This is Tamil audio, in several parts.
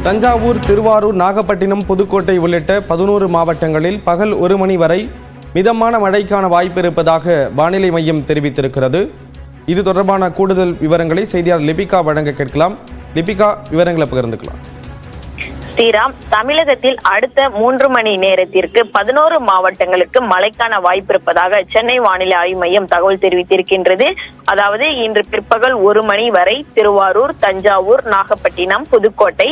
தஞ்சாவூர், திருவாரூர், நாகப்பட்டினம், புதுக்கோட்டை உள்ளிட்ட 11 மாவட்டங்களில் பகல் 1 மணி வரை மிதமான மழைக்கான வாய்ப்பு இருப்பதாக வானிலை மையம் தெரிவித்திருக்கிறது. இது தொடர்பான கூடுதல் விவரங்களை செய்தியாளர் லிபிகா வழங்க கேட்கலாம். லிபிகா, விவரங்களை பகிர்ந்துக்கலாம். ஸ்ரீராம், தமிழகத்தில் அடுத்த 3 மணி நேரத்திற்கு 11 மாவட்டங்களுக்கு மழைக்கான வாய்ப்பு இருப்பதாக சென்னை வானிலை ஆய்வு மையம் தகவல் தெரிவித்திருக்கின்றது. அதாவது இன்று பிற்பகல் 1 மணி வரை திருவாரூர், தஞ்சாவூர், நாகப்பட்டினம், புதுக்கோட்டை,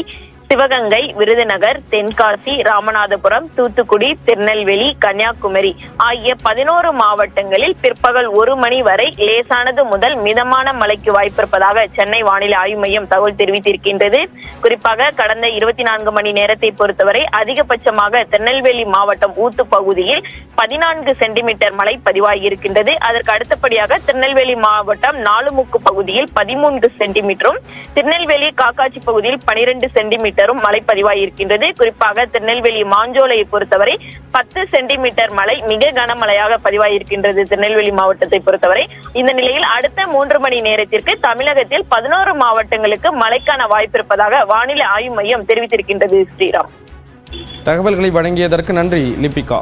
சிவகங்கை, விருதுநகர், தென்காசி, ராமநாதபுரம், தூத்துக்குடி, திருநெல்வேலி, கன்னியாகுமரி ஆகிய 11 மாவட்டங்களில் பிற்பகல் 1 மணி வரை லேசானது முதல் மிதமான மழைக்கு வாய்ப்பிருப்பதாக சென்னை வானிலை ஆய்வு மையம் தகவல் தெரிவித்திருக்கின்றது. குறிப்பாக கடந்த 24 மணி நேரத்தை பொறுத்தவரை அதிகபட்சமாக திருநெல்வேலி மாவட்டம் ஊத்து பகுதியில் 14 சென்டிமீட்டர் மழை பதிவாகியிருக்கின்றது. அதற்கு அடுத்தபடியாக திருநெல்வேலி மாவட்டம் நாலுமுக்கு பகுதியில் 13 சென்டிமீட்டரும், திருநெல்வேலி காக்காட்சி பகுதியில் 12 சென்டிமீட்டர் மழை பதிவாகியிருக்கின்றது. குறிப்பாக திருநெல்வேலி மாஞ்சோலையை பொறுத்தவரை 10 சென்டிமீட்டர் மழை மிக கனமழையாக பதிவாகியிருக்கின்றது திருநெல்வேலி மாவட்டத்தை பொறுத்தவரை. இந்த நிலையில் அடுத்த 3 மணி நேரத்திற்கு தமிழகத்தில் 11 மாவட்டங்களுக்கு மழைக்கான வாய்ப்பு இருப்பதாக வானிலை ஆய்வு மையம் தெரிவித்திருக்கின்றது. ஸ்ரீராம், தகவல்களை வழங்கியதற்கு நன்றி லிபிகா.